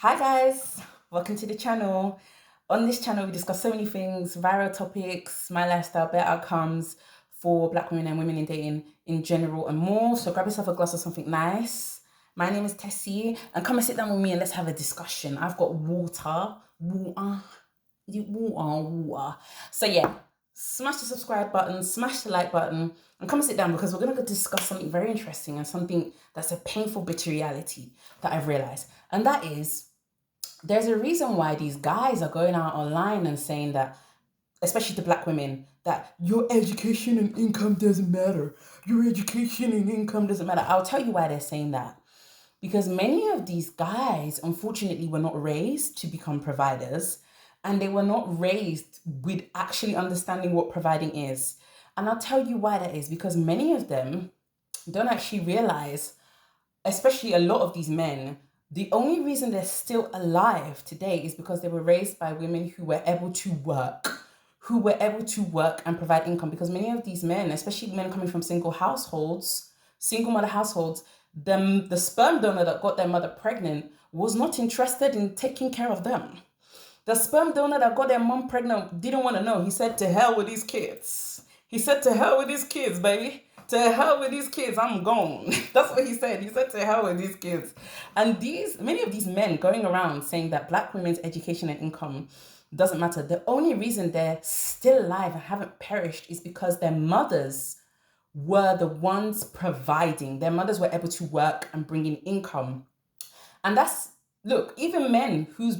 Hi guys, welcome to the channel. On this channel, we discuss so many things, viral topics, my lifestyle, better outcomes for Black women and women in dating in general and more. So grab yourself a glass of something nice. My name is Tessie, and come and sit down with me and let's have a discussion. I've got water. So yeah, smash the subscribe button, smash the like button, and come and sit down because we're going to discuss something very interesting and something that's a painful, bitter reality that I've realized. And that is, there's a reason why these guys are going out online and saying that, especially to Black women, that your education and income doesn't matter. Your education and income doesn't matter. I'll tell you why they're saying that. Because many of these guys, unfortunately, were not raised to become providers, and they were not raised with actually understanding what providing is. And I'll tell you why that is, because many of them don't actually realize, especially a lot of these men, the only reason they're still alive today is because they were raised by women who were able to work and provide income. Because many of these men, especially men coming from single mother households, the sperm donor that got their mother pregnant was not interested in taking care of them. The sperm donor that got their mom pregnant didn't want to know. He said, to hell with these kids. He said, to hell with these kids, baby. To hell with these kids, I'm gone. That's what he said. He said, to hell with these kids. And many of these men going around saying that Black women's education and income doesn't matter. The only reason they're still alive and haven't perished is because their mothers were the ones providing. Their mothers were able to work and bring in income. And look, even men whose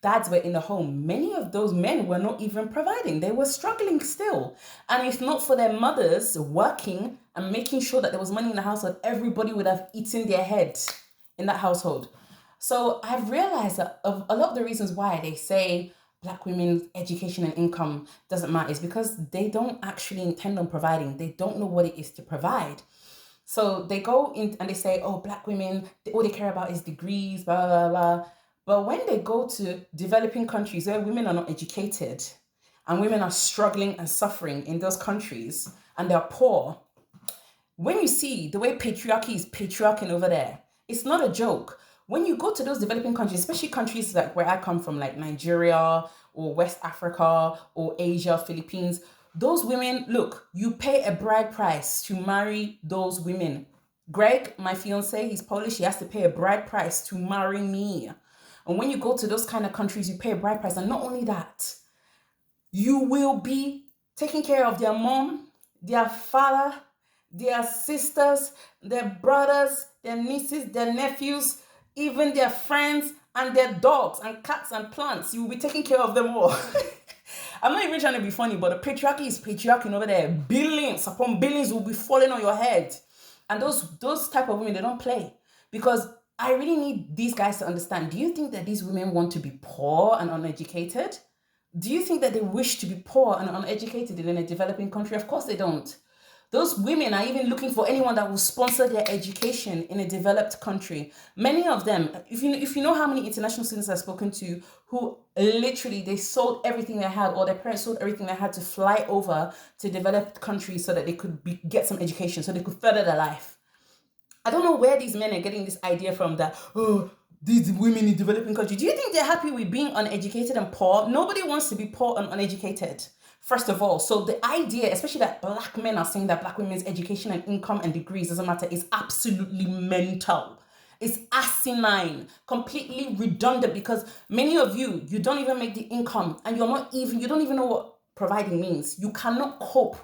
dads were in the home, many of those men were not even providing. They were struggling still. And if not for their mothers working and making sure that there was money in the household, everybody would have eaten their head in that household. So I've realized that a lot of the reasons why they say Black women's education and income doesn't matter is because they don't actually intend on providing. They don't know what it is to provide. So they go in and they say, oh, Black women, all they care about is degrees, blah, blah, blah. But when they go to developing countries where women are not educated and women are struggling and suffering in those countries and they're poor, when you see the way patriarchy is patriarching over there, it's not a joke. When you go to those developing countries, especially countries like where I come from, like Nigeria or West Africa or Asia, Philippines, those women, look, you pay a bride price to marry those women. Greg, my fiance, he's Polish. He has to pay a bride price to marry me. And when you go to those kind of countries, you pay a bride price. And not only that, you will be taking care of their mom, their father, their sisters, their brothers, their nieces, their nephews, even their friends and their dogs and cats and plants. You will be taking care of them all. I'm not even trying to be funny, but the patriarchy is patriarching over there. Billions upon billions will be falling on your head. And those type of women, they don't play. Because I really need these guys to understand. Do you think that these women want to be poor and uneducated? Do you think that they wish to be poor and uneducated in a developing country? Of course they don't. Those women are even looking for anyone that will sponsor their education in a developed country. Many of them, if you know how many international students I've spoken to who literally they sold everything they had, or their parents sold everything they had to fly over to developed countries so that they could get some education, so they could further their life. I don't know where these men are getting this idea from that, oh, these women in developing countries. Do you think they're happy with being uneducated and poor? Nobody wants to be poor and uneducated. First of all, so the idea, especially that Black men are saying that Black women's education and income and degrees doesn't matter, is absolutely mental. It's asinine, completely redundant, because many of you don't even make the income, and you don't even know what providing means. You cannot cope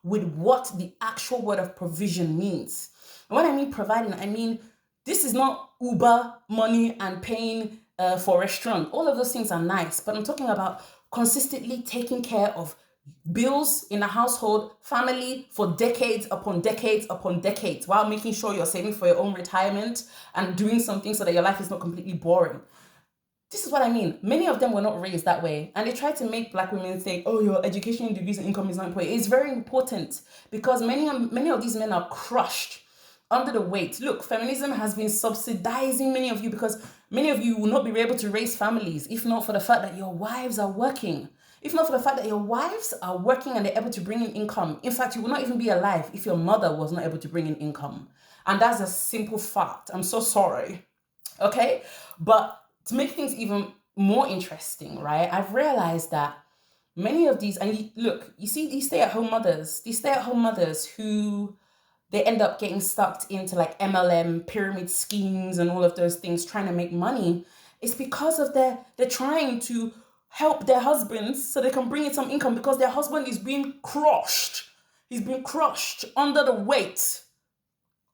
with what the actual word of provision means. And when I mean providing, I mean this is not Uber money and paying for a restaurant. All of those things are nice, but I'm talking about consistently taking care of bills in a household, family for decades upon decades upon decades, while making sure you're saving for your own retirement and doing something so that your life is not completely boring. This is what I mean. Many of them were not raised that way. And they try to make Black women think, oh, your education, degrees, and income is not important. It's very important, because many of these men are crushed under the weight. Look, feminism has been subsidizing many of you, because many of you will not be able to raise families if not for the fact that your wives are working. If not for the fact that your wives are working and they're able to bring in income. In fact, you will not even be alive if your mother was not able to bring in income. And that's a simple fact. I'm so sorry. Okay? But to make things even more interesting, right, I've realized that many of these, and look, you see these stay-at-home mothers who they end up getting sucked into like MLM pyramid schemes and all of those things, trying to make money. It's because of they're trying to help their husbands so they can bring in some income, because their husband is being crushed. He's being crushed under the weight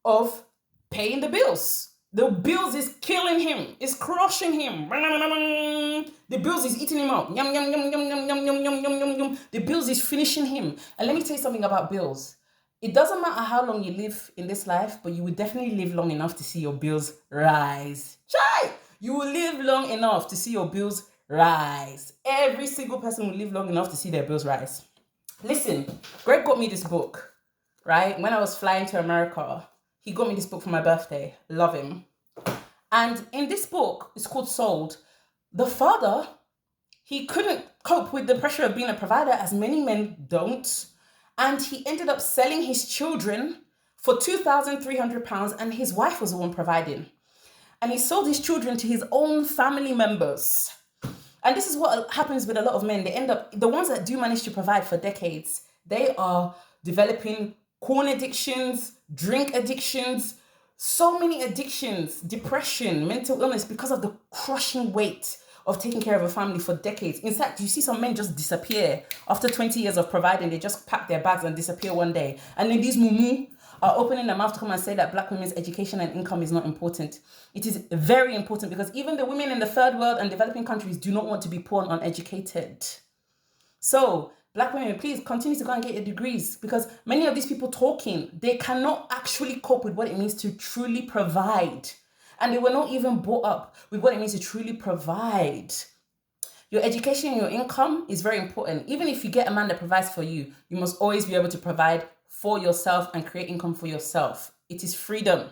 of paying the bills. The bills is killing him. It's crushing him. The bills is eating him up. Yum, yum, yum, yum, yum, yum, yum, yum, yum, yum. The bills is finishing him. And let me tell you something about bills. It doesn't matter how long you live in this life, but you will definitely live long enough to see your bills rise. Chai! You will live long enough to see your bills rise. Every single person will live long enough to see their bills rise. Listen, Greg got me this book, right? When I was flying to America, he got me this book for my birthday. Love him. And in this book, it's called Sold. The father, he couldn't cope with the pressure of being a provider, as many men don't. And he ended up selling his children for £2,300, and his wife was the one providing. And he sold his children to his own family members. And this is what happens with a lot of men. They end up, the ones that do manage to provide for decades, they are developing porn addictions, drink addictions, so many addictions, depression, mental illness, because of the crushing weight of taking care of a family for decades. In fact, you see some men just disappear after 20 years of providing. They just pack their bags and disappear one day. And then these mumu are opening their mouth to come and say that Black women's education and income is not important. It is very important, because even the women in the third world and developing countries do not want to be poor and uneducated. So Black women, please continue to go and get your degrees, because many of these people talking, they cannot actually cope with what it means to truly provide. And they were not even brought up with what it means to truly provide. Your education and your income is very important. Even if you get a man that provides for you, you must always be able to provide for yourself and create income for yourself. It is freedom.